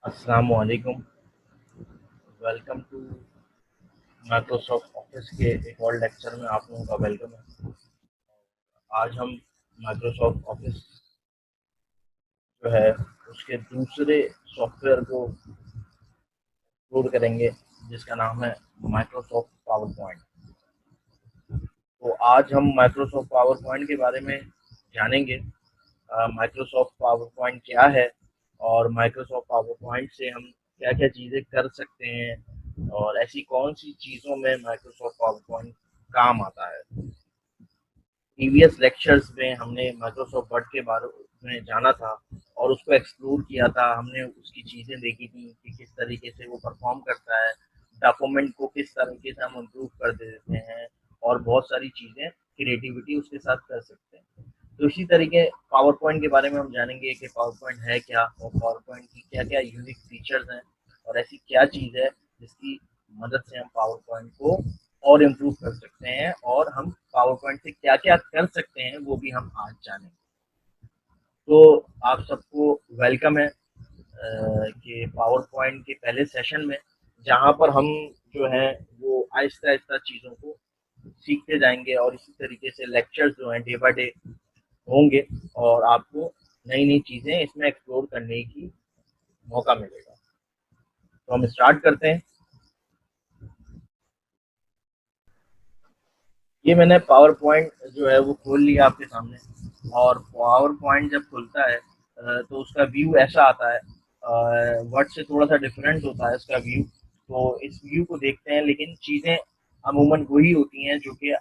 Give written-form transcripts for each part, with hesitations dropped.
अस्सलामु अलैकुम। Welcome to Microsoft office के एक और लेक्चर में आप लोगों का वेलकम है। आज हम माइक्रोसॉफ्ट ऑफिस जो है उसके दूसरे सॉफ्टवेयर को एक्सप्लोर करेंगे जिसका नाम है माइक्रोसॉफ्ट पावर पॉइंट। तो आज हम माइक्रोसॉफ्ट पावर पॉइंट के बारे में जानेंगे। माइक्रोसॉफ्ट पावर पॉइंट क्या है और माइक्रोसॉफ्ट पावर पॉइंट से हम क्या क्या चीज़ें कर सकते हैं और ऐसी कौन सी चीज़ों में माइक्रोसॉफ्ट पावर पॉइंट काम आता है। प्रीवियस लेक्चर्स में हमने माइक्रोसॉफ्ट वर्ड के बारे में जाना था और उसको एक्सप्लोर किया था। हमने उसकी चीज़ें देखी थी कि किस तरीके से वो परफॉर्म करता है, डॉक्यूमेंट को किस तरीके से हम इम्प्रूव कर देते हैं और बहुत सारी चीज़ें क्रिएटिविटी उसके साथ कर सकते हैं। तो इसी तरीके पावर पॉइंट के बारे में हम जानेंगे कि पावर पॉइंट है क्या और पावर पॉइंट की क्या क्या यूनिक फीचर्स हैं और ऐसी क्या चीज़ है जिसकी मदद से हम पावर पॉइंट को और इम्प्रूव कर सकते हैं और हम पावर पॉइंट से क्या क्या कर सकते हैं वो भी हम आज जानेंगे। तो आप सबको वेलकम है कि पावर पॉइंट के पहले सेशन में, जहाँ पर हम जो है वो आहिस्ता आहिस्ता चीज़ों को सीखते जाएंगे और इसी तरीके से लेक्चर्स जो हैं डे बाय डे होंगे और आपको नई नई चीज़ें इसमें एक्सप्लोर करने की मौका मिलेगा। तो हम स्टार्ट करते हैं। ये मैंने पावर पॉइंट जो है वो खोल लिया आपके सामने और पावर पॉइंट जब खुलता है तो उसका व्यू ऐसा आता है। वर्ड से थोड़ा सा डिफरेंट होता है इसका व्यू। तो इस व्यू को देखते हैं, लेकिन चीज़ें अमूमन वही होती हैं जो कि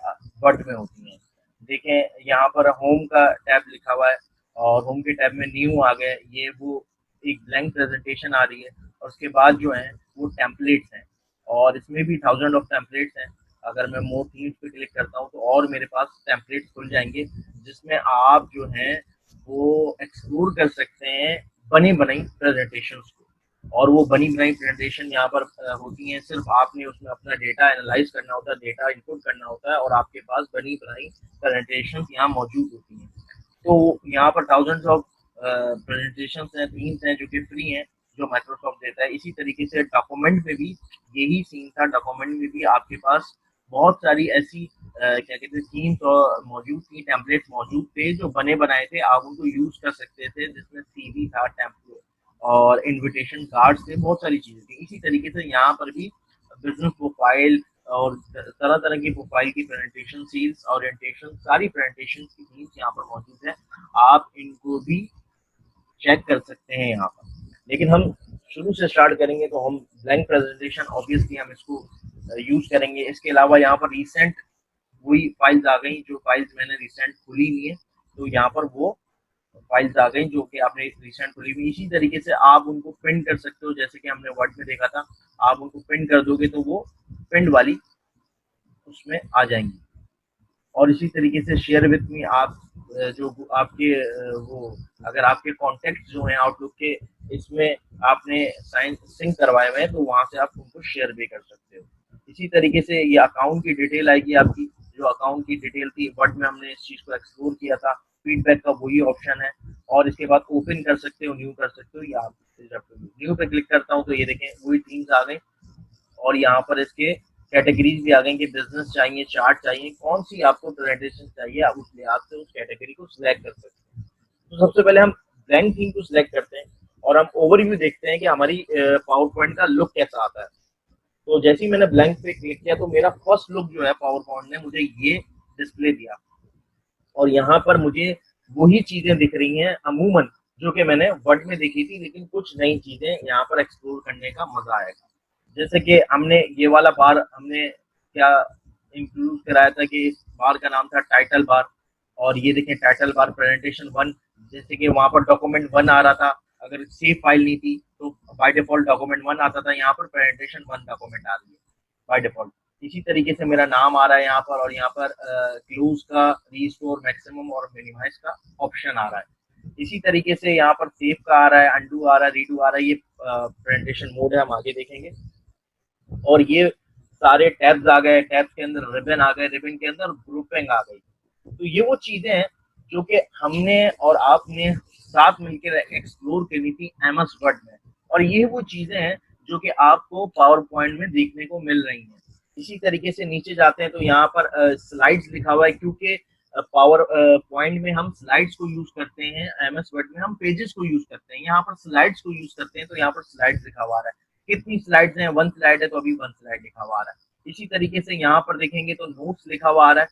वर्ड में होती हैं। देखें, यहाँ पर होम का टैब लिखा हुआ है और होम के टैब में न्यू आ गए। ये वो एक ब्लैंक प्रेजेंटेशन आ रही है और उसके बाद जो है वो टेम्पलेट्स हैं और इसमें भी थाउजेंड ऑफ टेम्पलेट्स हैं। अगर मैं मोर थीम्स पे क्लिक करता हूँ तो और मेरे पास टेम्पलेट्स खुल जाएंगे जिसमें आप जो हैं वो एक्सप्लोर कर सकते हैं बनी बनाई प्रेजेंटेशंस को। और वो बनी बनाई प्रेजेंटेशन यहाँ पर होती हैं। सिर्फ आपने उसमें अपना डेटा एनालाइज करना होता है, डेटा इनपुट करना होता है और आपके पास बनी बनाई प्रेजेंटेशंस यहाँ मौजूद होती हैं। तो यहाँ पर थाउजेंड्स ऑफ प्रेजेंटेशन हैं, थीम्स हैं जो कि फ्री हैं, जो माइक्रोसॉफ्ट देता है। इसी तरीके से डॉक्यूमेंट में भी यही सीन था। डॉक्यूमेंट में भी आपके पास बहुत सारी ऐसी क्या कहते हैं थीम्स और मौजूद थी, टेम्पलेट्स मौजूद थे जो बने बनाए थे, आप उनको यूज कर सकते थे, जिसमें सीवी था, टेम्पलेट और इनविटेशन कार्ड्स थे, बहुत सारी चीजें थी। इसी तरीके से यहाँ पर भी बिजनेस प्रोफाइल और तरह तरह की प्रोफाइल की प्रेजेंटेशन, सेल्स ओरिएंटेशन, सारी प्रेजेंटेशन की थीम्स यहाँ पर मौजूद है। आप इनको भी चेक कर सकते हैं यहाँ पर। लेकिन हम शुरू से स्टार्ट करेंगे तो हम ब्लैंक प्रेजेंटेशन ऑब्वियसली हम इसको यूज करेंगे। इसके अलावा यहाँ पर रिसेंट वही फाइल्स आ गई जो फाइल्स मैंने रिसेंट खुली हुई है, तो यहाँ पर वो फाइल्स आ गई जो कि आपने रिसेंट खुली हुई। इसी तरीके से आप उनको प्रिंट कर सकते हो, जैसे कि हमने वर्ड में देखा था। आप उनको प्रिंट कर दोगे तो वो प्रिंट वाली उसमें आ जाएंगी। और इसी तरीके से शेयर विथ मी आप जो आपके वो अगर आपके कॉन्टेक्ट जो हैं आउटलुक के, इसमें आपने साइन सिंक करवाए हुए हैं तो वहां से आप उनको शेयर भी कर सकते हो। इसी तरीके से ये अकाउंट की डिटेल आएगी आपकी। जो अकाउंट की डिटेल थी वर्ड में हमने इस चीज को एक्सप्लोर किया था। फीडबैक का वही ऑप्शन है और इसके बाद ओपन कर सकते हो, न्यू कर सकते हो, या आप न्यू पे क्लिक करता हूँ तो ये देखें वही थीम्स आ गई और यहाँ पर इसके कैटेगरीज भी आ गई कि बिजनेस चाहिए, चार्ट चाहिए, कौन सी आपको प्रेजेंटेशन चाहिए, आप उस लिहाज से उस कैटेगरी को सिलेक्ट कर सकते हैं। तो सबसे पहले हम ब्लैंक थीम को सिलेक्ट करते हैं और हम ओवरव्यू देखते हैं कि हमारी पावर पॉइंट का लुक कैसा आता है। तो जैसे ही मैंने ब्लैंक पे क्लिक किया तो मेरा फर्स्ट लुक जो है पावर पॉइंट ने मुझे ये डिस्प्ले दिया और यहाँ पर मुझे वही चीजें दिख रही हैं अमूमन जो कि मैंने वर्ड में देखी थी, लेकिन कुछ नई चीजें यहाँ पर एक्सप्लोर करने का मजा आएगा। जैसे कि हमने ये वाला बार हमने क्या इंक्लूड कराया था कि इस बार का नाम था टाइटल बार। और ये देखें टाइटल बार प्रेजेंटेशन वन, जैसे कि वहां पर डॉक्यूमेंट वन आ रहा था। अगर सेव फाइल नहीं थी तो बाय डिफॉल्ट डॉक्यूमेंट वन आता था, यहाँ पर प्रेजेंटेशन वन डॉक्यूमेंट आ रही है बाय डिफॉल्ट। इसी तरीके से मेरा नाम आ रहा है यहाँ पर और यहाँ पर क्लोज का, रीस्टोर, मैक्सिमम और मिनिमाइज का ऑप्शन आ रहा है। इसी तरीके से यहाँ पर सेव का आ रहा है, अंडू आ रहा है, रीडू आ रहा है। ये प्रेजेंटेशन मोड है, हम आगे देखेंगे। और ये सारे टैब्स आ गए, टैब्स के अंदर रिबन आ गए, रिबन के अंदर ग्रुपिंग आ गई। तो ये वो चीजें हैं जो कि हमने और आपने साथ मिलकर एक्सप्लोर करनी थी एमएस वर्ड में। और ये वो चीजें हैं जो कि आपको पावर पॉइंट में देखने को मिल रही हैं। इसी तरीके से नीचे जाते हैं तो यहाँ पर स्लाइड्स लिखा हुआ है, क्योंकि पावर पॉइंट में हम स्लाइड्स को यूज करते हैं, एमएस वर्ड में हम पेजेस को यूज करते हैं, यहाँ पर स्लाइड्स को यूज करते हैं, तो यहाँ पर स्लाइड्स लिखा हुआ है। कितनी स्लाइड्स हैं, 1 स्लाइड है तो अभी 1 स्लाइड लिखा हुआ है। इसी तरीके से यहाँ पर देखेंगे तो नोट्स लिखा हुआ आ रहा है,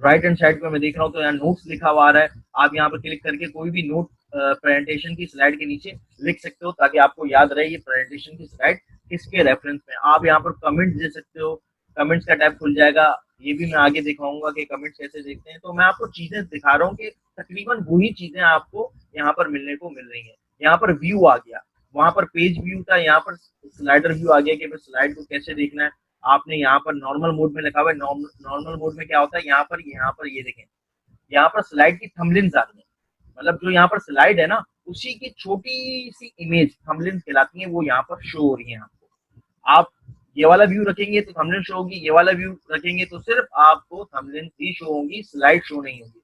राइट हैंड साइड पे मैं देख रहा हूँ तो यहाँ नोट्स लिखा हुआ आ रहा है। आप यहाँ पर क्लिक करके कोई भी नोट प्रेजेंटेशन की स्लाइड के नीचे लिख सकते हो, ताकि आपको याद रहे ये प्रेजेंटेशन की स्लाइड किसके रेफरेंस में। आप यहाँ पर कमेंट्स दे सकते हो, कमेंट्स का टैब खुल जाएगा, ये भी मैं आगे दिखाऊंगा कि कमेंट्स कैसे देखते हैं। तो मैं आपको चीजें दिखा रहा हूँ कि तकरीबन वही चीजें आपको यहाँ पर मिलने को मिल रही है। यहाँ पर व्यू आ गया, वहां पर पेज व्यू था, यहाँ पर स्लाइडर व्यू आ गया कि स्लाइड को कैसे देखना है। आपने यहाँ पर नॉर्मल मोड में लिखा हुआ है, नॉर्मल मोड में क्या होता है, यहाँ पर ये देखें, यहाँ पर स्लाइड की थंबनेल्स आ रही है, मतलब जो यहाँ पर स्लाइड है ना उसी की छोटी सी इमेज थंबनेल्स कहलाती है, वो यहाँ पर शो हो रही है आपको। आप ये वाला व्यू रखेंगे तो थंबनेल शो होगी, ये वाला व्यू रखेंगे तो सिर्फ आपको थंबनेल ही शो होगी, स्लाइड शो नहीं होगी।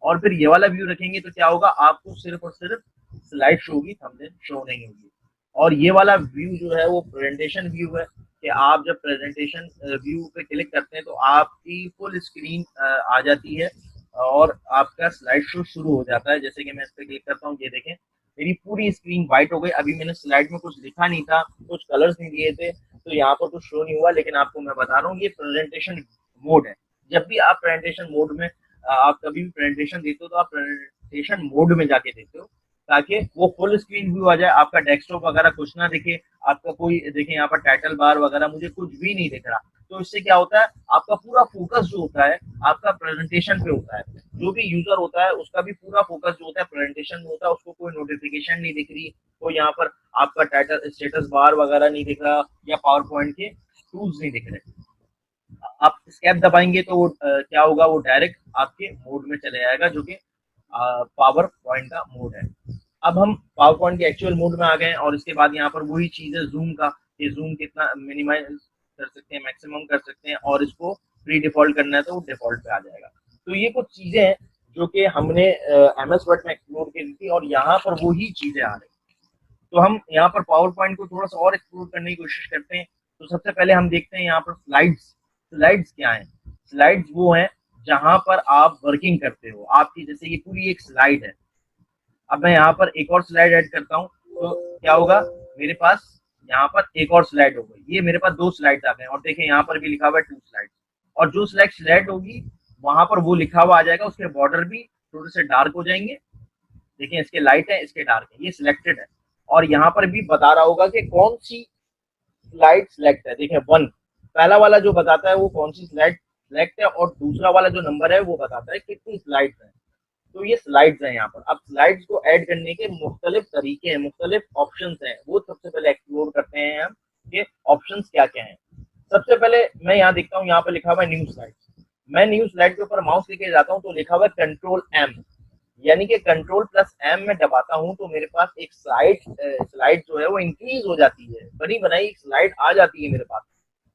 और फिर ये वाला व्यू रखेंगे तो क्या होगा, आपको सिर्फ और सिर्फ स्लाइड शो होगी, थंबनेल शो नहीं होगी। और ये वाला व्यू जो है वो प्रेजेंटेशन व्यू है, कि आप जब प्रेजेंटेशन व्यू पे क्लिक करते हैं तो आपकी फुल स्क्रीन आ जाती है और आपका स्लाइड शो शुरू हो जाता है। जैसे कि मैं इस पे क्लिक करता हूँ, ये देखें मेरी पूरी स्क्रीन व्हाइट हो गई। अभी मैंने स्लाइड में कुछ लिखा नहीं था, कुछ कलर्स नहीं दिए थे, तो यहाँ पर कुछ शो नहीं हुआ, लेकिन आपको मैं बता रहा हूँ ये प्रेजेंटेशन मोड है। जब भी आप प्रेजेंटेशन मोड में आप कभी भी प्रेजेंटेशन देते हो तो आप प्रेजेंटेशन मोड में जाके देते हो, ताकि वो फुल स्क्रीन व्यू आ जाए, आपका डेस्कटॉप वगैरह कुछ ना दिखे, आपका कोई देखें यहाँ पर टाइटल बार वगैरह मुझे कुछ भी नहीं दिख रहा। तो इससे क्या होता है, आपका पूरा फोकस जो होता है आपका प्रेजेंटेशन पे होता है। जो भी यूजर होता है उसका भी पूरा फोकस जो होता है प्रेजेंटेशन में होता है, उसको कोई नोटिफिकेशन नहीं दिख रही, कोई यहाँ पर आपका टाइटल स्टेटस बार वगैरह नहीं दिख रहा, या पावर पॉइंट के टूल्स नहीं दिख रहे। आप स्केप दबाएंगे तो वो क्या होगा, वो डायरेक्ट आपके मोड में चले जाएगा, जो कि पावर पॉइंट का मोड है। अब हम पावर पॉइंट के एक्चुअल मोड में आ गए और इसके बाद यहाँ पर वही चीज है जूम का, कि जूम कितना मिनिमाइज कर सकते हैं, मैक्सिमम कर सकते हैं, और इसको प्री डिफॉल्ट करना है तो डिफॉल्ट पे आ जाएगा। तो ये कुछ चीजें हैं जो कि हमने एमएस वर्ड में एक्सप्लोर की थी, और यहाँ पर वही चीजें आ रही। तो हम यहाँ पर पावर पॉइंट को थोड़ा सा और एक्सप्लोर करने की कोशिश करते हैं। तो सबसे पहले हम देखते हैं यहाँ पर स्लाइड्स। स्लाइड्स क्या है, स्लाइड्स वो है जहां पर आप वर्किंग करते हो, आपकी जैसे ये पूरी एक स्लाइड है। अब मैं यहाँ पर एक और स्लाइड ऐड करता हूँ तो क्या होगा, मेरे पास यहाँ पर एक और स्लाइड हो गई, ये मेरे पास 2 स्लाइड आ गए। और देखें यहाँ पर भी लिखा हुआ है 2 स्लाइड, और जो स्लाइड होगी वहां पर वो लिखा हुआ आ जाएगा, उसके बॉर्डर भी थोड़े से डार्क हो जाएंगे। देखिए इसके लाइट है, इसके डार्क है, ये सिलेक्टेड है। और यहाँ पर भी बता रहा होगा कि कौन सी स्लाइड सिलेक्ट है। देखिए 1 पहला वाला जो बताता है वो कौन सी स्लाइड सिलेक्ट है, और दूसरा वाला जो नंबर है वो बताता है कितनी स्लाइड्स है। तो ये स्लाइड्स हैं यहाँ पर। अब स्लाइड्स को ऐड करने के मुख्तलिफ तरीके हैं, मुख्तलिफ ऑप्शंस हैं, वो सबसे पहले एक्सप्लोर करते हैं हम कि ऑप्शंस क्या क्या हैं। सबसे पहले मैं यहाँ देखता हूँ, यहाँ पर लिखा हुआ है न्यू स्लाइड। मैं न्यू स्लाइड के ऊपर माउस लेके जाता हूँ तो लिखा हुआ है कंट्रोल एम, यानी कि कंट्रोल प्लस एम में दबाता हूँ तो मेरे पास एक स्लाइड जो है वो इंक्रीज हो जाती है, बनी बनाई स्लाइड आ जाती है मेरे पास।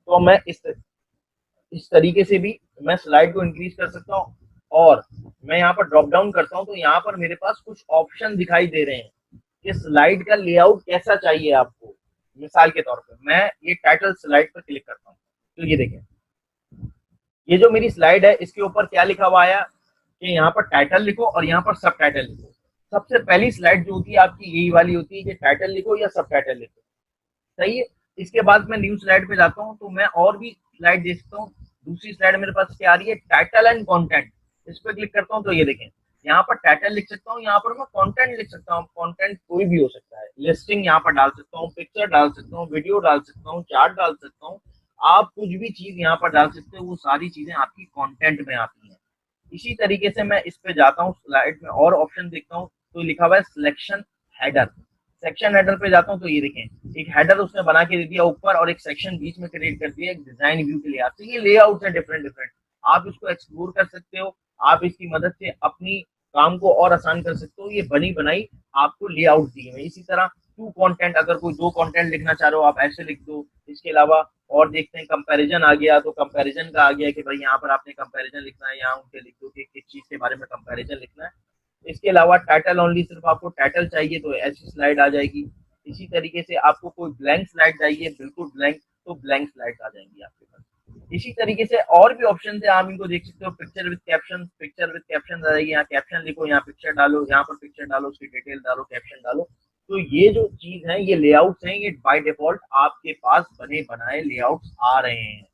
तो मैं इस तरीके से भी मैं स्लाइड को इंक्रीज कर सकता हूँ। और मैं यहाँ पर ड्रॉप डाउन करता हूँ तो यहाँ पर मेरे पास कुछ ऑप्शन दिखाई दे रहे हैं कि स्लाइड का लेआउट कैसा चाहिए आपको। मिसाल के तौर पर मैं ये टाइटल स्लाइड पर क्लिक करता हूँ तो ये देखें, ये जो मेरी स्लाइड है इसके ऊपर क्या लिखा हुआ आया कि यहाँ पर टाइटल लिखो और यहाँ पर सब टाइटल लिखो। सबसे पहली स्लाइड जो होती है आपकी यही वाली होती है कि टाइटल लिखो या सब टाइटल लिखो, सही है। इसके बाद मैं न्यू स्लाइड पे जाता हूँ तो मैं और भी स्लाइड देख सकता हूँ। दूसरी स्लाइड मेरे पास क्या आ रही है, टाइटल एंड कंटेंट। इस पर क्लिक करता हूँ तो ये देखें, यहाँ पर टाइटल लिख सकता हूँ, यहाँ पर मैं कंटेंट लिख सकता हूँ। कंटेंट कोई भी हो सकता है, लिस्टिंग यहाँ पर डाल सकता हूँ, पिक्चर डाल सकता हूँ, वीडियो डाल सकता हूँ, चार्ट डाल सकता हूँ। आप कुछ भी चीज यहाँ पर डाल सकते हो, वो सारी चीजें आपकी कंटेंट में आती हैं। इसी तरीके से मैं इस पे जाता हूँ, स्लाइड में और ऑप्शन देखता हूँ तो लिखा हुआ है सिलेक्शन हेडर। सेक्शन हेडर पे जाता हूँ तो ये देखें, एक हेडर उसने बना के दे दिया ऊपर और एक सेक्शन बीच में क्रिएट कर दिया एक डिजाइन व्यू के लिए। तो ये लेआउट है डिफरेंट डिफरेंट, आप इसको एक्सप्लोर कर सकते हो, आप इसकी मदद से अपनी काम को और आसान कर सकते हो। ये बनी बनाई आपको लेआउट दी है। इसी तरह टू कंटेंट, अगर कोई 2 कंटेंट लिखना चाह रहे हो आप ऐसे लिख दो। इसके अलावा और देखते हैं, कंपैरिजन आ गया तो कंपैरिजन का आ गया कि भाई यहाँ पर आपने कंपैरिजन लिखना है, यहाँ उनके लिख दो कि किस चीज के बारे में कंपैरिजन लिखना है। इसके अलावा टाइटल ओनली, सिर्फ आपको टाइटल चाहिए तो ऐसी स्लाइड आ जाएगी। इसी तरीके से आपको कोई ब्लैंक स्लाइड चाहिए, बिल्कुल ब्लैंक, तो ब्लैंक स्लाइड आ जाएंगी आपके पास। इसी तरीके से और भी ऑप्शन है, आप इनको देख सकते हो। Picture with caption, picture with caption आ जाएगी, यहाँ कैप्शन लिखो, यहाँ पिक्चर डालो, यहाँ पर पिक्चर डालो, उसकी डिटेल डालो, कैप्शन डालो। तो ये जो चीज है, ये लेआउट्स हैं, ये बाय डिफॉल्ट आपके पास बने बनाए लेआउट्स आ रहे हैं।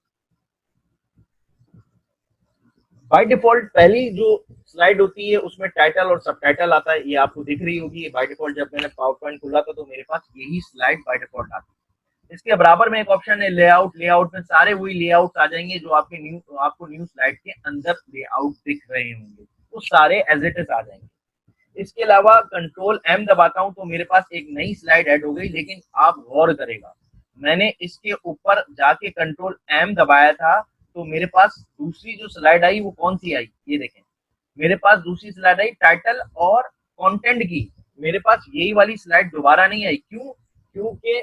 बाय डिफॉल्ट पहली जो स्लाइड होती है उसमें टाइटल और सब टाइटल आता है, ये आपको दिख रही होगी। बाय डिफॉल्ट जब मैंने पावर पॉइंट खोला था तो मेरे पास यही स्लाइड बाय डिफॉल्ट आती है। इसके बराबर में एक ऑप्शन है लेआउट, लेआउट में सारे वही लेआउट आ जाएंगे जो आपको न्यू स्लाइड के अंदर लेआउट दिख रहे होंगे, वो सारे एज इट इज आ जाएंगे। इसके अलावा कंट्रोल एम दबाता हूं तो मेरे पास एक नई स्लाइड ऐड हो गई, लेकिन आप गौर करेगा, मैंने इसके ऊपर जाके कंट्रोल एम दबाया था तो मेरे पास दूसरी जो स्लाइड आई वो कौन सी आई, ये देखें। मेरे पास दूसरी स्लाइड आई टाइटल और कंटेंट की, मेरे पास यही वाली स्लाइड दोबारा नहीं आई। क्यों? क्योंकि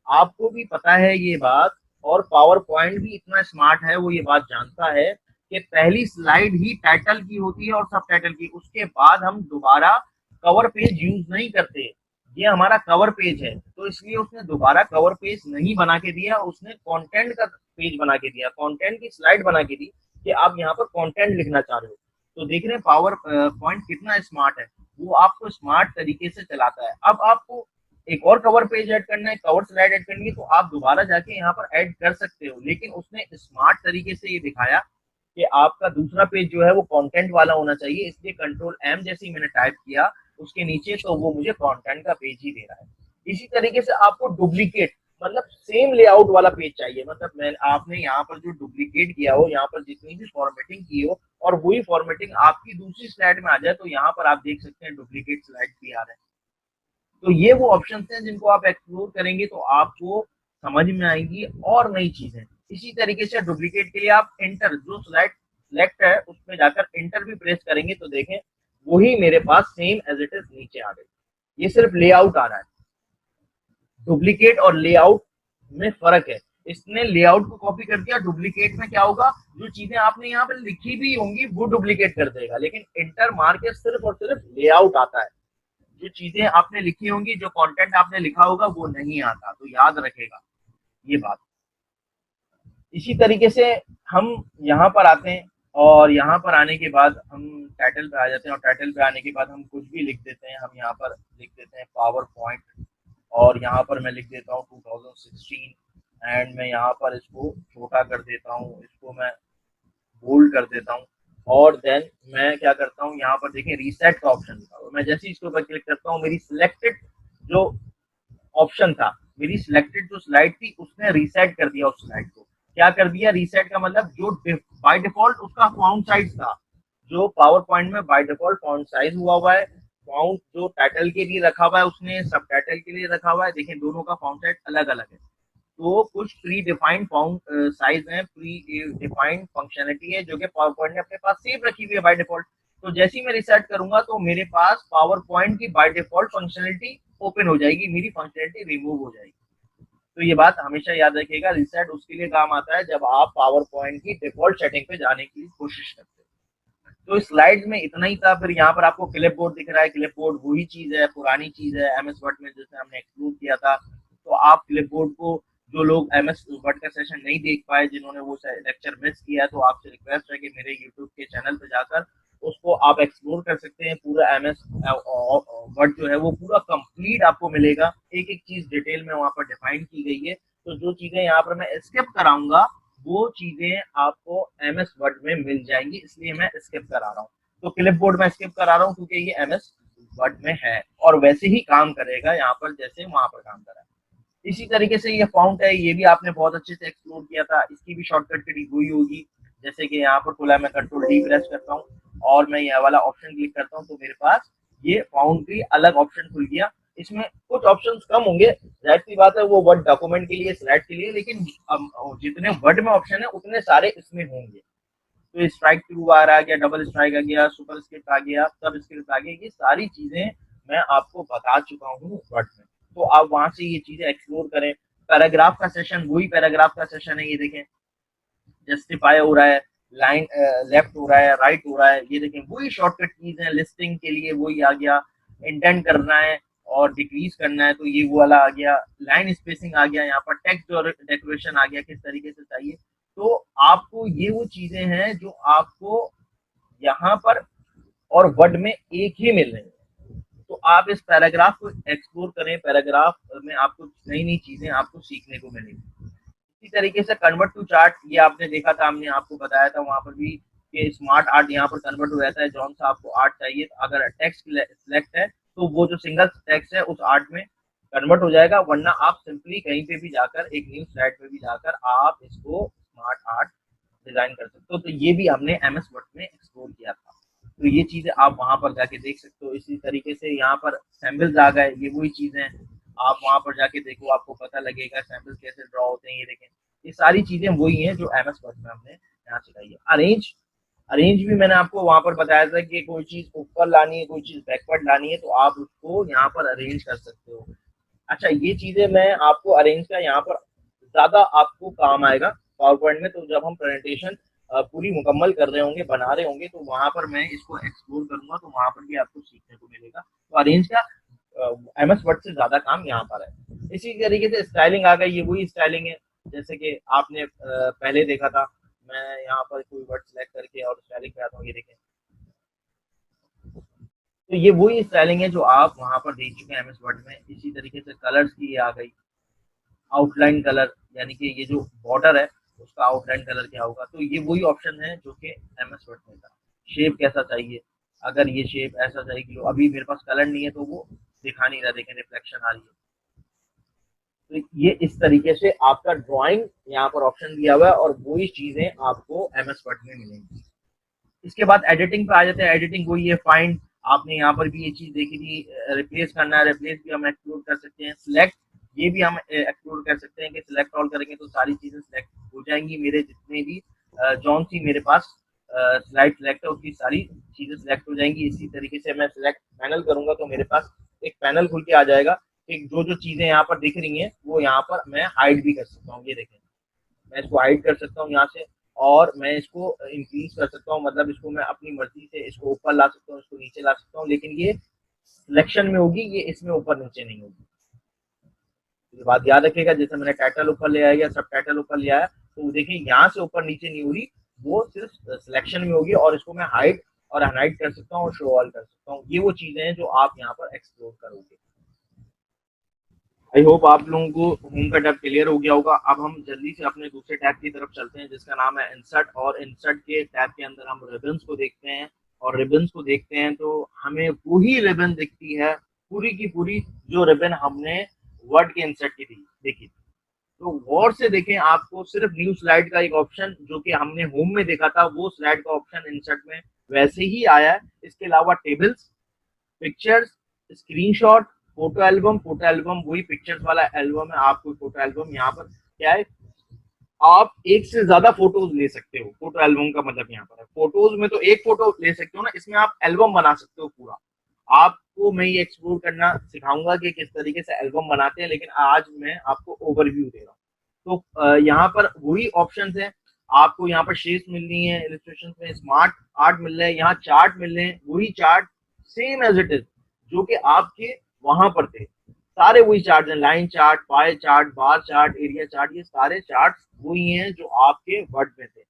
आपको भी पता है ये बात, और पावर पॉइंट भी इतना स्मार्ट है, वो ये बात जानता है कि पहली स्लाइड ही टाइटल की होती है और सब टाइटल की, उसके बाद हम दोबारा कवर पेज यूज नहीं करते। ये हमारा कवर पेज है, तो इसलिए उसने दोबारा कवर पेज नहीं बना के दिया, उसने कंटेंट का पेज बना के दिया, कंटेंट की स्लाइड बना के दी कि आप यहाँ पर कंटेंट लिखना चाह रहे हो। तो देख रहे हैं पावर पॉइंट कितना स्मार्ट है, वो आपको स्मार्ट तरीके से चलाता है। अब आपको एक और कवर पेज ऐड करना है, कवर स्लाइड ऐड करनी है, तो आप दोबारा जाके यहाँ पर ऐड कर सकते हो, लेकिन उसने स्मार्ट तरीके से ये दिखाया कि आपका दूसरा पेज जो है वो कंटेंट वाला होना चाहिए, इसलिए कंट्रोल एम जैसे ही मैंने टाइप किया उसके नीचे, तो वो मुझे कंटेंट का पेज ही दे रहा है। इसी तरीके से आपको डुप्लीकेट, मतलब सेम लेआउट वाला पेज चाहिए, मतलब मैं आपने यहाँ पर जो डुप्लीकेट किया हो, यहाँ पर जितनी भी फॉर्मेटिंग की हो और वही फॉर्मेटिंग आपकी दूसरी स्लाइड में आ जाए, तो यहाँ पर आप देख सकते हैं डुप्लीकेट स्लाइड भी आ रहे हैं। तो ये वो ऑप्शन हैं जिनको आप एक्सप्लोर करेंगे तो आपको समझ में आएंगी और नई चीजें। इसी तरीके से डुप्लीकेट के लिए आप एंटर, जो स्लाइड सिलेक्ट है उसमें जाकर एंटर भी प्रेस करेंगे तो देखें वही मेरे पास सेम एज इट इज नीचे आ गई। ये सिर्फ लेआउट आ रहा है, डुप्लीकेट और लेआउट में फर्क है। इसने लेआउट को कॉपी कर दिया, डुप्लीकेट में क्या होगा, जो चीजें आपने यहाँ पर लिखी भी होंगी वो डुप्लीकेट कर देगा, लेकिन एंटर मार के सिर्फ और सिर्फ लेआउट आता है। जो चीजें आपने लिखी होंगी, जो कंटेंट आपने लिखा होगा वो नहीं आता, तो याद रखेगा ये बात। इसी तरीके से हम यहाँ पर आते हैं, और यहाँ पर आने के बाद हम टाइटल पे आ जाते हैं, और टाइटल पे आने के बाद हम कुछ भी लिख देते हैं। हम यहाँ पर लिख देते हैं पावर पॉइंट, और यहाँ पर मैं लिख देता हूँ 2016, एंड मैं यहाँ पर इसको छोटा कर देता हूँ, इसको मैं बोल्ड कर देता हूँ। और देन मैं क्या करता हूँ, यहाँ पर देखिए रीसेट का ऑप्शन था, मैं जैसे इसके ऊपर क्लिक करता हूँ, मेरी सिलेक्टेड जो ऑप्शन था, मेरी सिलेक्टेड जो स्लाइड थी उसने रीसेट कर दिया उस स्लाइड को। क्या कर दिया रीसेट का मतलब, जो बाय डिफॉल्ट उसका फॉन्ट साइज था, जो पावर पॉइंट में बाय डिफॉल्ट फॉन्ट साइज हुआ है, फॉन्ट जो टाइटल के लिए रखा हुआ है उसने सब टाइटल के लिए रखा हुआ है, देखिए दोनों का फॉन्ट साइज अलग अलग है। तो कुछ प्री डिफाइंड फॉन्ट साइज है, प्री डिफाइंड फंक्शनलिटी है जो कि पावर पॉइंट ने अपने पास सेव रखी हुई है बाय डिफॉल्ट। तो जैसे ही मैं रिसेट करूंगा तो मेरे पास पावर पॉइंट की बाय डिफॉल्ट फंक्शनलिटी ओपन हो जाएगी, मेरी फंक्शनलिटी रिमूव हो जाएगी। तो ये बात हमेशा याद रखिएगा, रिसेट उसके लिए काम आता है जब आप पावर पॉइंट की डिफॉल्ट सेटिंग पे जाने की कोशिश करते हैं। तो इस स्लाइड में इतना ही था। फिर यहाँ पर आपको क्लिप बोर्ड दिख रहा है, क्लिप बोर्ड वही चीज है, पुरानी चीज है एमएस वर्ड में जैसे हमने एक्सक्लूड किया था। तो आप क्लिप बोर्ड को, जो लोग एमएस वर्ड का सेशन नहीं देख पाए, जिन्होंने वो लेक्चर मिस किया है, तो आपसे रिक्वेस्ट है कि मेरे यूट्यूब के चैनल पर जाकर उसको आप एक्सप्लोर कर सकते हैं। पूरा एमएस वर्ड जो है वो पूरा कंप्लीट आपको मिलेगा, एक एक चीज डिटेल में वहां पर डिफाइन की गई है। तो जो चीजें यहाँ पर मैं स्किप कराऊंगा वो चीजें आपको एमएस वर्ड में मिल जाएंगी, इसलिए मैं स्किप करा रहा हूँ। तो क्लिप बोर्ड में स्किप करा रहा हूँ क्योंकि ये एमएस वर्ड में है और वैसे ही काम करेगा यहाँ पर जैसे वहां पर काम करा है। इसी तरीके से ये फाउंट है, ये भी आपने बहुत अच्छे से एक्सप्लोर किया था, इसकी भी शॉर्टकट की हुई होगी। जैसे कि यहाँ पर खुला, मैं कंट्रोल डी प्रेस करता हूँ और मैं ये वाला ऑप्शन क्लिक करता हूँ तो मेरे पास ये फाउंट की अलग ऑप्शन खुल गया। इसमें कुछ ऑप्शंस कम होंगे, जाहिर सी बात है, वो वर्ड डॉक्यूमेंट के लिए, स्लाइड के लिए, लेकिन जितने वर्ड में ऑप्शन है उतने सारे इसमें होंगे। तो स्ट्राइक थ्रू आ गया, डबल स्ट्राइक आ गया, सुपर स्क्रिप्ट आ गया, सब स्क्रिप्ट आ गया, ये सारी चीजें मैं आपको बता चुका हूँ वर्ड में। तो आप वहां से ये चीजें एक्सप्लोर करें। पैराग्राफ का सेशन, वही पैराग्राफ का सेशन है, ये देखें जस्टिफाई हो रहा है, लाइन लेफ्ट हो रहा है, राइट हो रहा है, ये देखें वही शॉर्टकट कीज है। लिस्टिंग के लिए वही आ गया, इंडेंट करना है और डिक्रीज करना है तो ये वो वाला आ गया, लाइन स्पेसिंग आ गया, यहाँ पर टेक्स्ट और डेकोरेशन आ गया, किस तरीके से चाहिए। तो आपको ये वो चीजें हैं जो आपको यहाँ पर और वर्ड में एक ही मिल रहे हैं। तो आप इस पैराग्राफ को एक्सप्लोर करें, पैराग्राफ में आपको नई नई चीजें आपको सीखने को मिलेंगी। इसी तरीके से कन्वर्ट टू चार्ट, ये आपने देखा था, हमने आपको बताया था वहां पर भी कि स्मार्ट आर्ट यहाँ पर कन्वर्ट हो जाता है। जौन सा आपको आर्ट चाहिए, अगर टेक्स्ट सिलेक्ट है तो वो जो सिंगल टेक्स्ट है उस आर्ट में कन्वर्ट हो जाएगा, वरना आप सिंपली कहीं पे भी जाकर, एक न्यू स्लाइड पे भी जाकर आप इसको स्मार्ट आर्ट डिजाइन कर सकते हो। तो ये भी हमने एमएस वर्ड में एक्सप्लोर किया था, तो ये चीजें आप वहां पर जाके देख सकते हो। इसी तरीके से यहाँ पर सैम्पल्स आ गए, ये वही चीजें आप वहां पर जाके देखो, आपको पता लगेगा सैम्पल्स कैसे ड्रॉ होते हैं। ये देखें, ये सारी चीजें वही हैं जो एमएस वर्ड में हमने यहाँ सिखाई है। अरेंज, अरेंज भी मैंने आपको वहां पर बताया था कि कोई चीज ऊपर लानी है, कोई चीज बैकवर्ड लानी है, तो आप उसको यहाँ पर अरेंज कर सकते हो। अच्छा, ये चीजें मैं आपको अरेंज का यहाँ पर ज्यादा आपको काम आएगा पावर पॉइंट में। तो जब हम प्रेजेंटेशन पूरी मुकम्मल कर रहे होंगे, बना रहे होंगे, तो वहां पर मैं इसको एक्सप्लोर करूंगा, तो वहां पर भी आपको सीखने को मिलेगा। तो अरेंज का एमएस वर्ड से ज्यादा काम यहाँ पर है। इसी तरीके से स्टाइलिंग आ गई, ये वही स्टाइलिंग है जैसे कि आपने पहले देखा था। मैं यहाँ पर कोई वर्ड सिलेक्ट करके और स्टाइलिंग पे आता हूँ, ये देखें, तो ये वही स्टाइलिंग है जो आप वहां पर देख चुके हैं एमएस वर्ड में। इसी तरीके से कलर्स की ये आ गई, आउटलाइन कलर, यानी कि ये जो बॉर्डर है उसका आउटलाइन कलर क्या होगा, तो ये वही ऑप्शन है जो कि एमएस वर्ड में था। शेप कैसा चाहिए, अगर ये शेप ऐसा चाहिए कि अभी मेरे पास कलर नहीं है तो वो दिखा नहीं रहा, देखें रिफ्लेक्शन आ रही है। तो ये इस तरीके से आपका ड्राइंग यहाँ पर ऑप्शन दिया हुआ है और वही चीजें आपको एमएस वर्ड में मिलेंगी। इसके बाद एडिटिंग पे आ जाते हैं। एडिटिंग वही है, फाइंड, आपने यहाँ पर भी ये चीज देखी थी, रिप्लेस करना है, रिप्लेस भी हम एक्सक्लूड कर सकते हैं। सिलेक्ट, ये भी हम एक्सक्लूड कर सकते हैं कि सिलेक्ट ऑल करेंगे तो सारी चीजें सिलेक्ट हो जाएंगी, मेरे जितने भी जौन सी मेरे पास स्लाइड सिलेक्ट है उसकी सारी चीजें सिलेक्ट हो जाएंगी। इसी तरीके से मैं सिलेक्ट पैनल करूंगा तो मेरे पास एक पैनल खुल के आ जाएगा कि जो जो चीजें यहाँ पर दिख रही हैं वो यहाँ पर मैं हाइड भी कर सकता हूँ। ये देखें, मैं इसको हाइड कर सकता हूँ यहाँ से, और मैं इसको इंक्रीज कर सकता हूँ, मतलब इसको मैं अपनी मर्जी से इसको ऊपर ला सकता हूँ, इसको नीचे ला सकता हूँ, लेकिन ये सिलेक्शन में होगी, ये इसमें ऊपर नीचे नहीं होगी। ये बात याद रखिएगा, जैसे मैंने टाइटल ऊपर ले आया या सब टाइटल ऊपर ले आया, तो देखिए यहाँ से ऊपर नीचे नहीं होगी, वो सिर्फ सिलेक्शन में होगी, और इसको मैं हाइड और अनहाइड कर सकता हूँ और शो ऑल कर सकता हूँ। ये वो चीजें हैं जो आप यहाँ पर एक्सप्लोर करोगे। आई होप आप लोगों को होम का टैब क्लियर हो गया होगा। अब हम जल्दी से अपने दूसरे टैब की तरफ चलते हैं जिसका नाम है इंसर्ट, और इंसर्ट के टैब के अंदर हम रिबन्स को देखते हैं। और रिबन्स को देखते हैं तो हमें वही रिबन दिखती है, पूरी की पूरी जो रिबन हमने वर्ड के इंसर्ट की थी देखी थी। तो गौर से देखें, आपको सिर्फ न्यू स्लाइड का एक ऑप्शन जो कि हमने होम में देखा था वो स्लाइड का ऑप्शन इंसर्ट में वैसे ही आया है। इसके अलावा tables, pictures, screenshot, photo album वही पिक्चर्स वाला एल्बम है। आपको फोटो एल्बम यहाँ पर क्या है, आप एक से ज्यादा फोटोज ले सकते हो। फोटो एल्बम का मतलब यहाँ पर है, फोटोज में तो एक फोटो ले सकते हो ना, इसमें आप एल्बम बना सकते हो पूरा। आपको मैं ये एक्सप्लोर करना सिखाऊंगा कि किस तरीके से एल्बम बनाते हैं, लेकिन आज मैं आपको ओवरव्यू दे रहा हूँ। तो यहाँ पर वही ऑप्शन है, आपको यहाँ पर शेप्स मिल रही है, इलस्ट्रेशन में स्मार्ट आर्ट मिल रहा है, यहाँ चार्ट मिल रहे हैं, वही chart same as it is जो कि आपके वहां पर थे। सारे वही चार्ट हैं, लाइन चार्ट, पाए chart, bar chart, area chart, ये सारे चार्ट वही हैं जो आपके वर्ड में थे।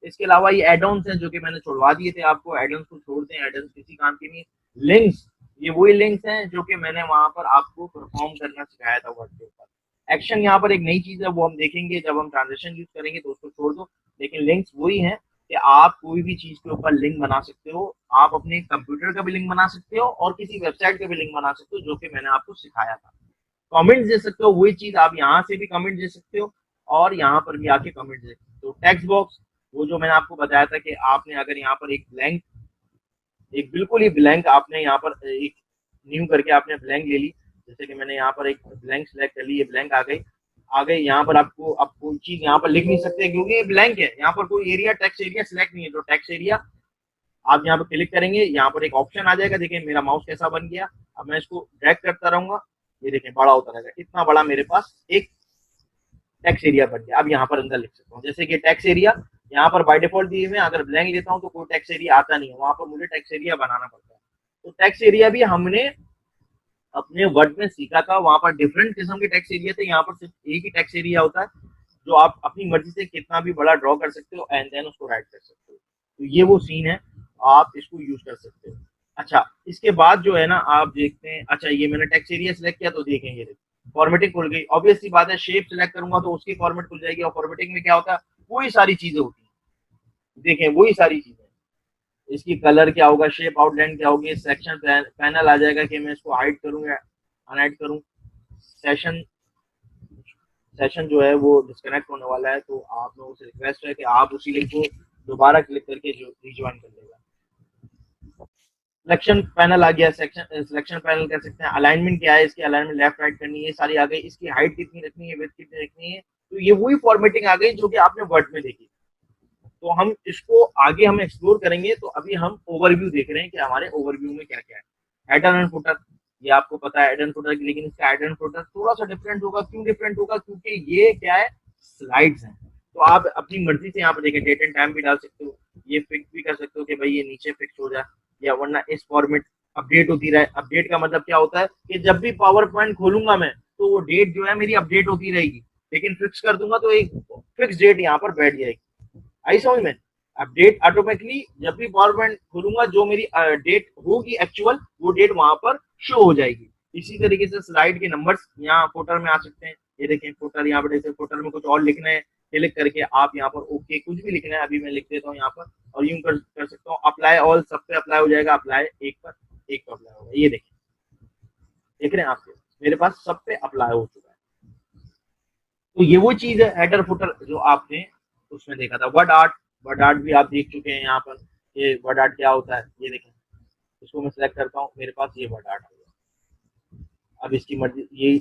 इसके अलावा ये एड ऑन्स हैं जो कि मैंने छोड़वा दिए थे आपको, एड ऑन्स को छोड़ते हैं, एड ऑन्स किसी काम के नहीं। लिंक्स, ये वही लिंक्स हैं जो कि मैंने वहां पर आपको परफॉर्म करना सिखाया था वर्ड के ऊपर। एक्शन यहाँ पर एक नई चीज है, वो हम देखेंगे जब हम ट्रांजेक्शन यूज करेंगे, तो उसको छोड़ दो। लेकिन लिंक्स वही है कि आप कोई भी चीज के ऊपर लिंक बना सकते हो। आप अपने कंप्यूटर का भी लिंक बना सकते हो और किसी वेबसाइट का भी लिंक बना सकते हो, जो कि मैंने आपको सिखाया था। कमेंट्स दे सकते हो, वही चीज आप यहाँ से भी कमेंट दे सकते हो और यहाँ पर भी आके कमेंट दे सकते हो। टेक्स्ट बॉक्स, वो जो मैंने आपको बताया था कि आपने अगर यहाँ पर एक ब्लैंक, एक बिल्कुल ही ब्लैंक आपने यहाँ पर एक न्यू करके आपने ब्लैंक ले ली, जैसे कि मैंने यहाँ पर एक ब्लैंक सेलेक्ट कर ली, ये ब्लैंक आ गई। आ गई यहाँ पर आपको, आप कोई चीज यहाँ पर लिख नहीं सकते क्योंकि ये ब्लैंक है, यहाँ पर कोई एरिया टेक्स्ट एरिया सिलेक्ट नहीं है। तो टेक्स्ट एरिया आप यहाँ पर क्लिक करेंगे, यहाँ पर एक ऑप्शन आ जाएगा, देखिए मेरा माउस कैसा बन गया। अब मैं इसको ड्रैग करता रहूंगा, ये देखें बड़ा होता रहेगा, इतना बड़ा मेरे पास एक टेक्स्ट एरिया बन गया। अब यहाँ पर अंदर लिख सकता हूँ, जैसे कि टेक्स्ट एरिया यहाँ पर बाय डिफॉल्ट दिए हुए, अगर ब्लैंक देता हूँ तो कोई टेक्स्ट एरिया आता नहीं है, वहां पर मुझे टेक्स्ट एरिया बनाना पड़ता है। तो टेक्स्ट एरिया भी हमने अपने वर्ड में सीखा था, वहां पर डिफरेंट किस्म के टेक्स्ट एरिया थे, यहाँ पर सिर्फ एक ही टेक्स्ट एरिया होता है जो आप अपनी मर्जी से कितना भी बड़ा ड्रॉ कर सकते हो एंड देन उसको राइट कर सकते हो। तो ये वो सीन है, आप इसको यूज कर सकते हो। अच्छा, इसके बाद जो है ना आप देखते हैं, अच्छा ये मैंने टेक्स्ट एरिया सिलेक्ट किया तो देखेंगे फॉर्मेटिंग खुल गई। ऑब्वियस सी बात है, शेप सिलेक्ट करूंगा तो उसकी फॉर्मेट खुल जाएगी, और फॉर्मेटिंग में क्या होता है, वही सारी चीजें होती है, देखें वही सारी चीजें। इसकी कलर क्या होगा, शेप आउटलाइन क्या होगी, सेक्शन पैनल आ जाएगा कि मैं इसको हाइड करूँ या अनहाइड करूँ। सेशन सेशन जो है वो डिस्कनेक्ट होने वाला है, तो आप लोगों से रिक्वेस्ट है कि आप उसी लिंक को दोबारा क्लिक करके जो रिज्वाइन कर लेगा। सिलेक्शन पैनल आ गया, सेक्शन सिलेक्शन पैनल कर सकते हैं। अलाइनमेंट क्या है, इसकी अलाइनमेंट लेफ्ट राइट करनी है, सारी आ गई। इसकी हाइट कितनी रखनी है, विड्थ कितनी रखनी है, तो ये वही फॉर्मेटिंग आ गई जो कि आपने वर्ड में देखी। तो हम इसको आगे हम एक्सप्लोर करेंगे। तो अभी हम ओवरव्यू देख रहे हैं कि हमारे ओवरव्यू में क्या क्या है। हेडर एंड फुटर, ये आपको पता है हेडर एंड फुटर, लेकिन इसका हेडर एंड फुटर थोड़ा सा डिफरेंट होगा। क्यों डिफरेंट होगा, क्योंकि ये क्या है, स्लाइड्स हैं। तो आप अपनी मर्जी से यहाँ पर देखें, डेट एंड टाइम भी डाल सकते हो, ये फिक्स भी कर सकते हो कि भाई ये नीचे फिक्स हो जाए, या वरना इस फॉर्मेट अपडेट होती रहे। अपडेट का मतलब क्या होता है कि जब भी पावर पॉइंट खोलूंगा मैं तो वो डेट जो है मेरी अपडेट होती रहेगी, लेकिन फिक्स कर दूंगा तो एक फिक्स डेट यहाँ पर बैठ जाएगी। आई समझ में। अपडेट ऑटोमेटिकली जब भी पावर पॉइंट खोलूंगा जो मेरी डेट होगी एक्चुअल, वो डेट वहां पर शो हो जाएगी। इसी तरीके से स्लाइड के नंबर्स यहाँ फोटर में आ सकते हैं। ये देखें फोटर, यहाँ पर जैसे फोटर में कुछ और लिखना है, क्लिक करके आप यहाँ पर ओके कुछ भी लिखना है, अभी मैं लिख देता हूँ यहाँ पर, और यूं कर सकता हूँ अप्लाई ऑल, सब पे अप्लाई हो जाएगा। अप्लाई एक पर अप्लाई होगा, ये देखें, देख रहे हैं आपके मेरे पास सब पे अप्लाई हो चुका है। तो ये वो चीज है हेडर फुटर जो आपने उसमें देखा था। वर्ड आर्ट, वर्ड आर्ट भी आप देख चुके हैं यहाँ पर। ये वर्ड आर्ट क्या होता है, ये देखें, इसको मैं सिलेक्ट करता हूँ, मेरे पास ये वर्ड आर्ट आ गया। अब इसकी मर्जी, ये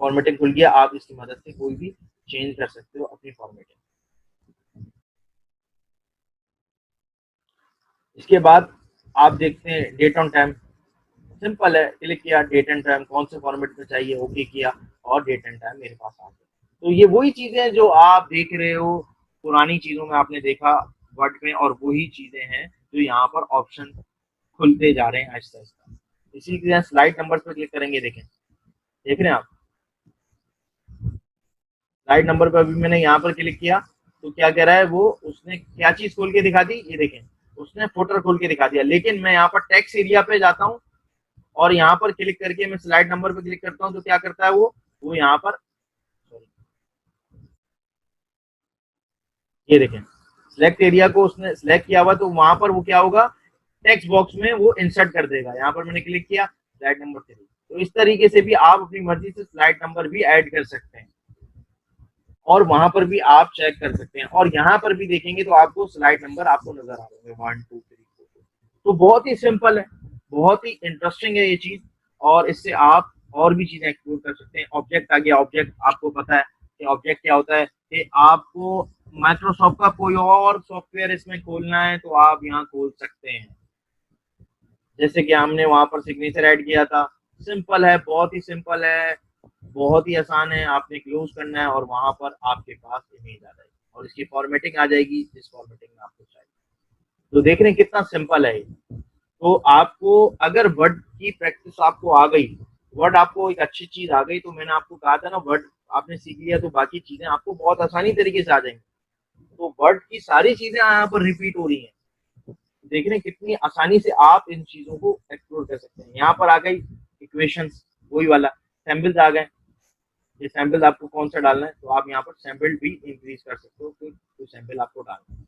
फॉर्मेटिंग खुल गया, आप इसकी मदद से कोई भी चेंज कर सकते हो अपनी फॉर्मेटिंग। इसके बाद आप देखते हैं डेट ऑन टाइम। सिंपल है, क्लिक किया, डेट एंड टाइम कौन से फॉर्मेट में चाहिए, ओके किया, और डेट एंड टाइम मेरे पास आ गया। तो ये वही चीजें जो आप देख रहे हो पुरानी चीजों में आपने देखा वर्ड में, और वही चीजें हैं जो यहाँ पर ऑप्शन खुलते जा रहे हैं आहिस्ता आहिस्ता। इसी के स्लाइड नंबर पर क्लिक करेंगे, देखें, देख रहे हैं आप स्लाइड नंबर पर। अभी मैंने यहाँ पर क्लिक किया तो क्या कह रहा है वो, उसने क्या चीज खोल के दिखा दी, ये देखें, उसने फुटर खोल के दिखा दिया। लेकिन मैं यहाँ पर टेक्स्ट एरिया पे जाता हूँ और यहाँ पर क्लिक करके मैं स्लाइड नंबर पे क्लिक करता हूँ, तो क्या करता है वो यहाँ पर, ये देखें, सिलेक्ट एरिया को उसने सिलेक्ट किया हुआ, तो वहां पर वो क्या होगा, टेक्स्ट बॉक्स में वो इंसर्ट कर देगा। यहाँ पर मैंने क्लिक किया, स्लाइड नंबर 3। तो इस तरीके से भी आप अपनी मर्जी से स्लाइड नंबर भी ऐड कर सकते हैं, और वहां पर भी आप चेक कर सकते हैं। और यहाँ पर भी देखेंगे तो आपको स्लाइड नंबर आपको नजर आ रहे हैं 1 2 3 4। तो बहुत ही सिंपल है, बहुत ही इंटरेस्टिंग है ये चीज, और इससे आप और भी चीजें एक्सप्लोर कर सकते हैं। ऑब्जेक्ट आ गया, ऑब्जेक्ट आपको पता है कि ऑब्जेक्ट क्या होता है, कि आपको माइक्रोसॉफ्ट का कोई और सॉफ्टवेयर इसमें खोलना है तो आप यहाँ खोल सकते हैं। जैसे कि हमने वहां पर सिग्नेचर ऐड किया था, सिंपल है, बहुत ही सिंपल है, बहुत ही आसान है। आपने क्लोज करना है और वहां पर आपके पास इमेज आ जाएगी, और इसकी फॉर्मेटिंग आ जाएगी जिस फॉर्मेटिंग में आपको चाहिए। तो देख रहे हैं कितना सिंपल है। तो आपको अगर वर्ड की प्रैक्टिस आपको आ गई, वर्ड आपको एक अच्छी चीज आ गई, तो मैंने आपको कहा था ना, वर्ड आपने सीख लिया तो बाकी चीजें आपको बहुत आसानी तरीके से आ जाएंगी। तो वर्ड की सारी चीजें यहाँ पर रिपीट हो रही हैं। देख रहे हैं कितनी आसानी से आप इन चीजों को एक्सप्लोर कर सकते हैं। यहाँ पर आ गई इक्वेशंस, वही वाला, सैम्पल्स आ गए। ये सैंपल आपको कौन सा डालना है, तो आप यहाँ पर सैंपल भी इंक्रीज कर सकते हो, तो सैंपल आपको डालना है।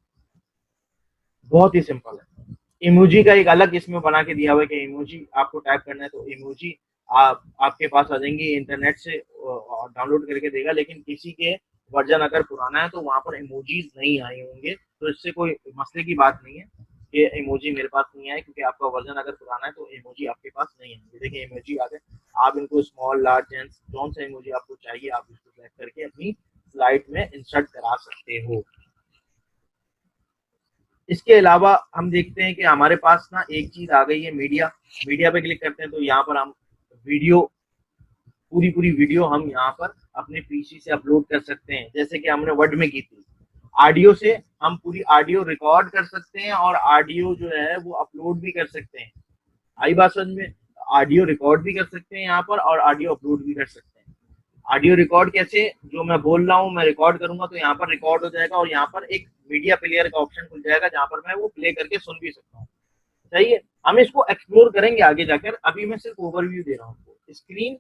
बहुत ही सिंपल है। इमोजी का एक अलग इसमें बना के दिया हुआ है कि इमोजी आपको टाइप करना है, तो इमोजी आपके पास आ जाएंगे, इंटरनेट से डाउनलोड करके देगा। लेकिन किसी के वर्जन अगर पुराना है तो वहां पर इमोजीज नहीं आए होंगे, तो इससे कोई मसले की बात नहीं है कि इमोजी मेरे पास नहीं आए, क्योंकि आपका वर्जन अगर पुराना है तो इमोजी आपके पास नहीं है। देखिए इमोजी आ गए, आप इनको स्मॉल लार्ज जेंट्स कौन सा इमोजी आपको चाहिए आप इसको सेलेक्ट करके अपनी स्लाइड में इंसर्ट करा सकते हो। इसके अलावा हम देखते हैं कि हमारे पास ना एक चीज आ गई है, मीडिया। मीडिया पे क्लिक करते हैं तो यहाँ पर हम वीडियो, पूरी पूरी वीडियो हम यहाँ पर अपने पीसी से अपलोड कर सकते हैं, जैसे कि हमने वर्ड में की थी। ऑडियो से हम पूरी ऑडियो रिकॉर्ड कर सकते हैं और ऑडियो जो है वो अपलोड भी कर सकते हैं। आई बात समझ में? ऑडियो रिकॉर्ड भी कर सकते हैं यहाँ पर और ऑडियो अपलोड भी कर सकते हैं। ऑडियो रिकॉर्ड कैसे? जो मैं बोल रहा हूँ मैं रिकॉर्ड करूंगा तो यहाँ पर रिकॉर्ड हो जाएगा और यहाँ पर एक मीडिया प्लेयर का ऑप्शन खुल जाएगा जहाँ पर मैं वो प्ले करके सुन भी सकता हूँ। सही है, हम इसको एक्सप्लोर करेंगे आगे जाकर, अभी मैं सिर्फ ओवरव्यू दे रहा हूँ। स्क्रीन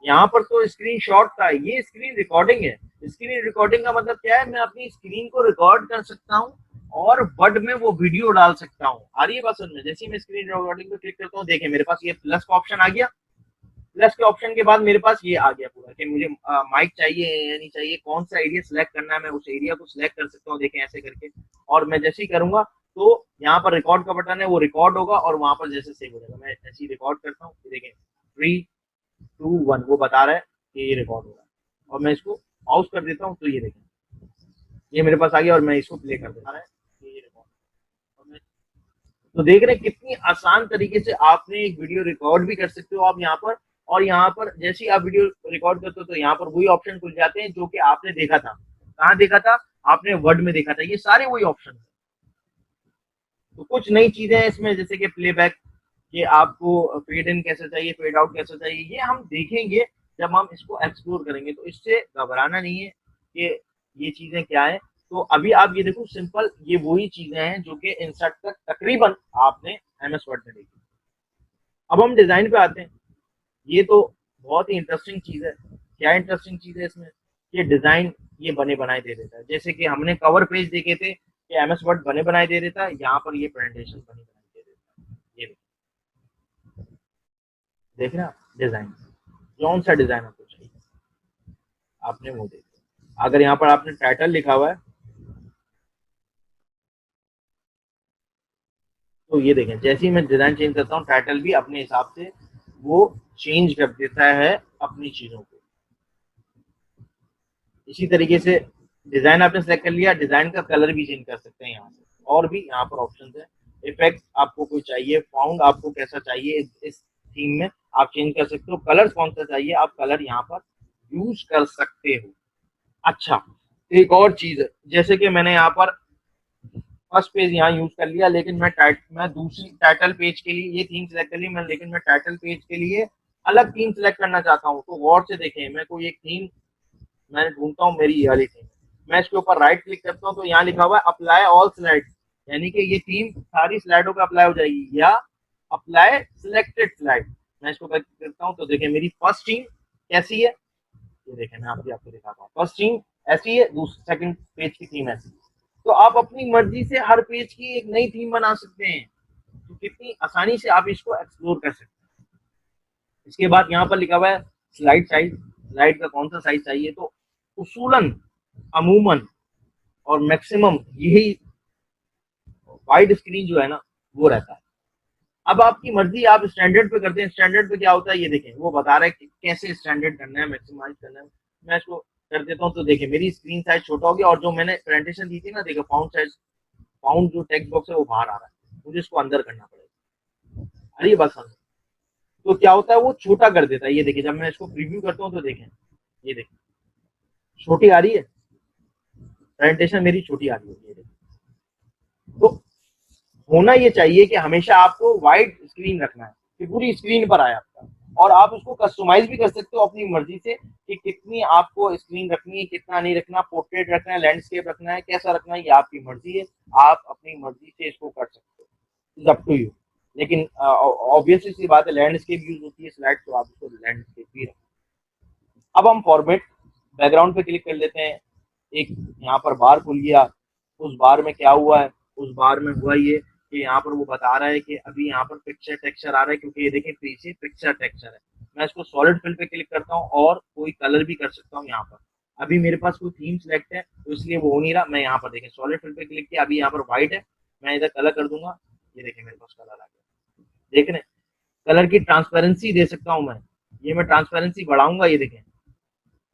यहाँ पर तो स्क्रीन शॉट था, ये स्क्रीन रिकॉर्डिंग है। स्क्रीन रिकॉर्डिंग का मतलब क्या है? मैं अपनी स्क्रीन को रिकॉर्ड कर सकता हूँ और वर्ड में वो वीडियो डाल सकता हूँ। आ रही है बात समझ में? जैसे ही मैं स्क्रीन रिकॉर्डिंग पे क्लिक करता हूँ, देखें मेरे पास ये प्लस का ऑप्शन आ गया। प्लस के ऑप्शन के बाद मेरे पास ये आ गया पूरा कि मुझे माइक चाहिए या नहीं चाहिए, कौन सा एरिया सिलेक्ट करना है, मैं उस एरिया को सिलेक्ट कर सकता हूँ। देखें ऐसे करके, और मैं जैसे ही करूंगा तो यहाँ पर रिकॉर्ड का बटन है, वो रिकॉर्ड होगा और वहां पर जैसे सेव हो जाएगा। मैं ऐसे ही रिकॉर्ड करता हूँ, देखें 3, 2, 1 वो बता रहा है कि ये रिकॉर्ड हो रहा है, और मैं इसको पॉज कर देता हूँ तो ये देखें ये मेरे पास आ गया और मैं इसको प्ले कर देता हूँ, ये रिकॉर्ड। तो देख रहे हैं कितनी आसान तरीके से आपने एक वीडियो रिकॉर्ड भी कर सकते हो आप यहाँ पर। और यहाँ पर जैसे ही आप वीडियो रिकॉर्ड करते हो तो यहाँ पर वही ऑप्शन खुल जाते हैं जो कि आपने देखा था। कहाँ देखा था? आपने वर्ड में देखा था, ये सारे वही ऑप्शन है। तो कुछ नई चीजें हैं इसमें, जैसे कि प्लेबैक, कि आपको फेड इन कैसे चाहिए, फेड आउट कैसे चाहिए, ये हम देखेंगे जब हम इसको एक्सप्लोर करेंगे। तो इससे घबराना नहीं है कि ये चीजें क्या है। तो अभी आप ये देखो, सिंपल ये वही चीजें हैं जो कि इंसर्ट तक तकरीबन आपने एमएस वर्ड में देखी। अब हम डिजाइन पे आते हैं। ये तो बहुत ही इंटरेस्टिंग चीज है। क्या इंटरेस्टिंग चीज है इसमें? ये डिजाइन ये बने बनाए दे देता है। जैसे कि हमने कवर पेज देखे थे कि एमएस वर्ड बने बनाए दे देता है, यहाँ पर ये प्रेजेंटेशन बने बनाए दे देता है। ये देख रहे हैं आप डिजाइन, कौन सा डिजाइन आपको चाहिए आपने वो देख लिया। अगर यहाँ पर आपने टाइटल लिखा हुआ है तो ये देखें, जैसे ही मैं डिजाइन चेंज करता हूँ टाइटल भी अपने हिसाब से वो चेंज कर देता है अपनी चीजों को। इसी तरीके से डिजाइन आपने सेलेक्ट कर लिया, डिजाइन का कलर भी चेंज कर सकते हैं यहाँ से। और भी यहाँ पर ऑप्शन है। इफेक्ट आपको कोई चाहिए, फाउंड आपको कैसा चाहिए इस थीम में आप चेंज कर सकते हो। कलर कौन सा चाहिए आप कलर यहाँ पर यूज कर सकते हो। अच्छा, एक और चीज है, जैसे कि मैंने यहाँ पर फर्स्ट पेज यहाँ यूज कर लिया, लेकिन मैं दूसरी टाइटल पेज के लिए ये थीम सेलेक्ट कर ली मैं, लेकिन मैं टाइटल पेज के लिए अलग थीम सेलेक्ट करना चाहता हूँ। तो गौर से देखें, मैं कोई एक थीम मैं ढूंढता हूँ, मेरी ये वाली थीम। मैं इसके ऊपर राइट क्लिक करता हूँ तो यहाँ लिखा हुआ है अप्लाई ऑल स्लाइड, यानी कि ये थीम सारी स्लाइडों पे अप्लाई हो जाएगी, या अप्लाई सिलेक्टेड स्लाइड। मैं इसको क्लिक करता हूँ तो देखें मेरी फर्स्ट थीम कैसी है। ये देखें मैं आपको दिखाता हूँ, फर्स्ट थीम ऐसी है, दूसरी सेकंड पेज की थीम ऐसी है। तो आप अपनी मर्जी से हर पेज की एक नई थीम बना सकते हैं। तो कितनी आसानी से आप इसको एक्सप्लोर कर सकते हैं। इसके बाद यहाँ पर लिखा हुआ है स्लाइड साइज, स्लाइड का कौन सा साइज चाहिए। तो उसूलन, अमूमन और मैक्सिमम यही वाइड स्क्रीन जो है ना वो रहता है। अब आपकी मर्जी, आप स्टैंडर्ड पे करते हैं। स्टैंडर्ड पे क्या होता है ये देखें, वो बता रहा है कि कैसे स्टैंडर्ड करना है, मैक्सिमाइज करना है। मैं इसको कर देता हूँ तो देखें मेरी स्क्रीन साइज छोटा हो गया, और जो मैंने प्रेजेंटेशन दी थी ना, देखो फाउंड साइज, फाउंड जो टेक्स्ट बॉक्स है वो बाहर आ रहा है, मुझे इसको अंदर करना पड़ेगा। अरे बस समझ। तो क्या होता है वो छोटा कर देता है। ये देखिए जब मैं इसको प्रीव्यू करता हूँ तो देखें, ये देखें छोटी आ रही है, प्रेजेंटेशन मेरी छोटी आ रही है। ये देखें, तो होना ये चाहिए कि हमेशा आपको वाइड स्क्रीन रखना है कि पूरी स्क्रीन पर आए आपका। और आप उसको कस्टमाइज भी कर सकते हो अपनी मर्जी से कि कितनी आपको स्क्रीन रखनी है, कितना नहीं रखना, पोर्ट्रेट रखना है, लैंडस्केप रखना है, कैसा रखना है, ये आपकी मर्जी है। आप अपनी मर्जी से इसको कर सकते हो, इज अप टू यू। लेकिन ऑब्वियसली सी बात है, लैंडस्केप यूज होती है स्लाइड, तो आप उसको लैंडस्केप भी रखें। अब हम फॉर्मेट बैकग्राउंड पे क्लिक कर लेते हैं। एक यहाँ पर बार खुल गया। उस बार में क्या हुआ है? उस बार में हुआ ये कि यहाँ पर वो बता रहा है कि अभी यहाँ पर पिक्चर टेक्सचर आ रहा है, क्योंकि ये देखिए पीछे पिक्चर टेक्सचर है। मैं इसको सॉलिड फिल पे क्लिक करता हूँ और कोई कलर भी कर सकता हूँ यहाँ पर। अभी मेरे पास कोई थीम सेलेक्ट है तो इसलिए वो हो नहीं रहा। मैं यहाँ पर देखें सॉलिड फिल पे क्लिक किया, अभी यहाँ पर व्हाइट है, मैं इधर कलर कर दूंगा। ये देखें मेरे पास कलर आ गया। देख रहे हैं, कलर की ट्रांसपेरेंसी दे सकता हूँ मैं। ये मैं ट्रांसपेरेंसी बढ़ाऊंगा, ये देखें,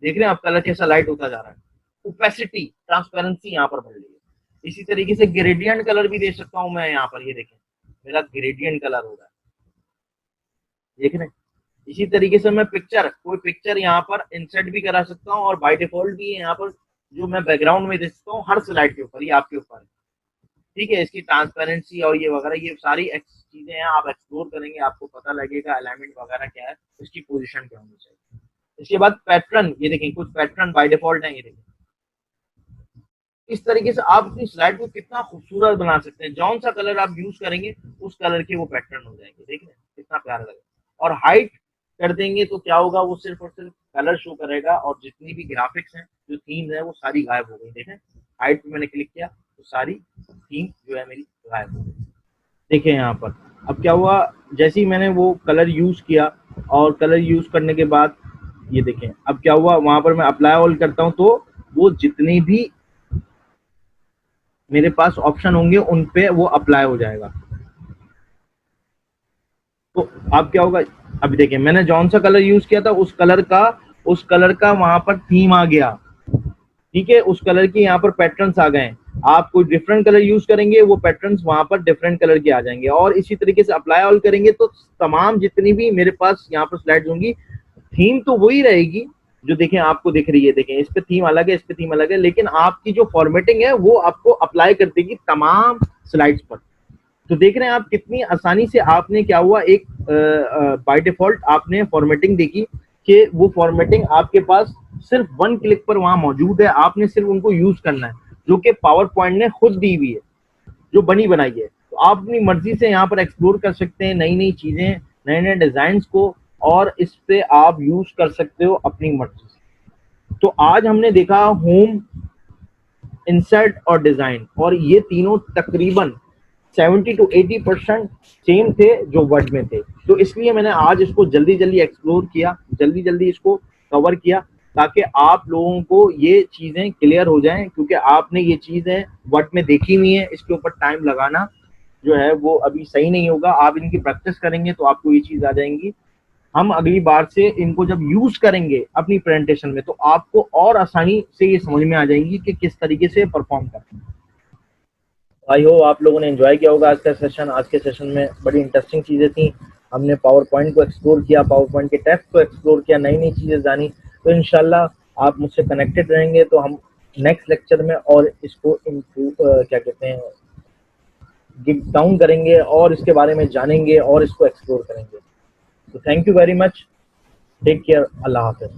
देख रहे हैं आप कलर कैसा लाइट होता जा रहा है। ओपेसिटी, ट्रांसपेरेंसी यहाँ पर बढ़ रही है। इसी तरीके से ग्रेडियंट कलर भी दे सकता हूँ मैं यहाँ पर। ये देखें मेरा ग्रेडियंट कलर हो रहा है, देख रहे हैं। इसी तरीके से मैं पिक्चर, कोई पिक्चर यहाँ पर इंसर्ट भी करा सकता हूँ, और बाय डिफॉल्ट भी यहाँ पर जो मैं बैकग्राउंड में देखता हूँ हर स्लाइड के ऊपर, ये आपके ऊपर है, ठीक है। इसकी ट्रांसपेरेंसी और ये वगैरह, ये सारी चीजें हैं, आप एक्सप्लोर करेंगे आपको पता लगेगा अलाइनमेंट वगैरह क्या है, इसकी पोजीशन क्या होनी चाहिए। इसके बाद पैटर्न, ये देखें कुछ पैटर्न बाय डिफॉल्ट है, ये देखें। इस तरीके से आप अपनी स्लाइड को कितना खूबसूरत बना सकते हैं, जौन सा कलर आप यूज करेंगे उस कलर के वो पैटर्न हो जाएंगे, देख रहे हैं कितना प्यारा लगेगा। और हाइट कर देंगे तो क्या होगा, वो सिर्फ और सिर्फ कलर शो करेगा, और जितनी भी ग्राफिक्स हैं जो थीम है वो सारी गायब हो गई। देखें हाइट पे मैंने क्लिक किया तो सारी थीम जो है मेरी गायब हो गई। देखें यहाँ पर अब क्या हुआ, जैसे ही मैंने वो कलर यूज किया और कलर यूज करने के बाद ये देखें अब क्या हुआ, वहां पर मैं अप्लाई ऑल करता हूं तो वो जितने भी मेरे पास ऑप्शन होंगे उन पे वो अप्लाई हो जाएगा। तो अब क्या होगा, अभी देखिए मैंने जौन सा कलर यूज किया था उस कलर का वहां पर थीम आ गया, ठीक है। उस कलर के यहाँ पर पैटर्न्स आ गए। आप कोई डिफरेंट कलर यूज करेंगे वो पैटर्न्स वहां पर डिफरेंट कलर के आ जाएंगे। और इसी तरीके से अप्लाई ऑल करेंगे तो तमाम जितनी भी मेरे पास यहाँ पर स्लाइड्स होंगी, थीम तो वही रहेगी जो देखें आपको दिख रही है। देखें इस पे थीम अलग है, इस पे थीम अलग है, लेकिन आपकी जो फॉर्मेटिंग है वो आपको अप्लाई कर देगी तमाम स्लाइड्स पर। तो देख रहे हैं आप कितनी आसानी से आपने क्या हुआ, एक बाय डिफॉल्ट आपने फॉर्मेटिंग देखी कि वो फॉर्मेटिंग आपके पास सिर्फ वन क्लिक पर वहां मौजूद है, आपने सिर्फ उनको यूज करना है, जो कि पावर पॉइंट ने खुद दी हुई है, जो बनी बनाई है। तो आप अपनी मर्जी से यहाँ पर एक्सप्लोर कर सकते हैं नई नई चीजें, नए नए डिजाइन को, और इस पे आप यूज कर सकते हो अपनी मर्जी से। तो आज हमने देखा होम, इंसर्ट और डिजाइन, और ये तीनों तकरीबन 70 to 80% सेम थे जो वर्ड में थे। तो इसलिए मैंने आज इसको जल्दी जल्दी एक्सप्लोर किया, जल्दी जल्दी इसको कवर किया, ताकि आप लोगों को ये चीजें क्लियर हो जाएं, क्योंकि आपने ये चीजें वर्ड में देखी हुई है, इसके ऊपर टाइम लगाना जो है वो अभी सही नहीं होगा। आप इनकी प्रैक्टिस करेंगे तो आपको ये चीज आ जाएंगी। हम अगली बार से इनको जब यूज करेंगे अपनी प्रेजेंटेशन में तो आपको और आसानी से ये समझ में आ जाएंगी कि किस तरीके से परफॉर्म करना है। आई होप आप लोगों ने एंजॉय किया होगा आज का सेशन। आज के सेशन में बड़ी इंटरेस्टिंग चीज़ें थी, हमने पावर पॉइंट को एक्सप्लोर किया, पावर पॉइंट के टेक्स्ट को एक्सप्लोर किया, नई नई चीज़ें जानी। तो इंशाल्लाह आप मुझसे कनेक्टेड रहेंगे तो हम नेक्स्ट लेक्चर में और इसको इम्प्रूव क्या कहते हैं गिग डाउन करेंगे और इसके बारे में जानेंगे और इसको एक्सप्लोर करेंगे। तो thank you very much, take care, Allah हाफिज़।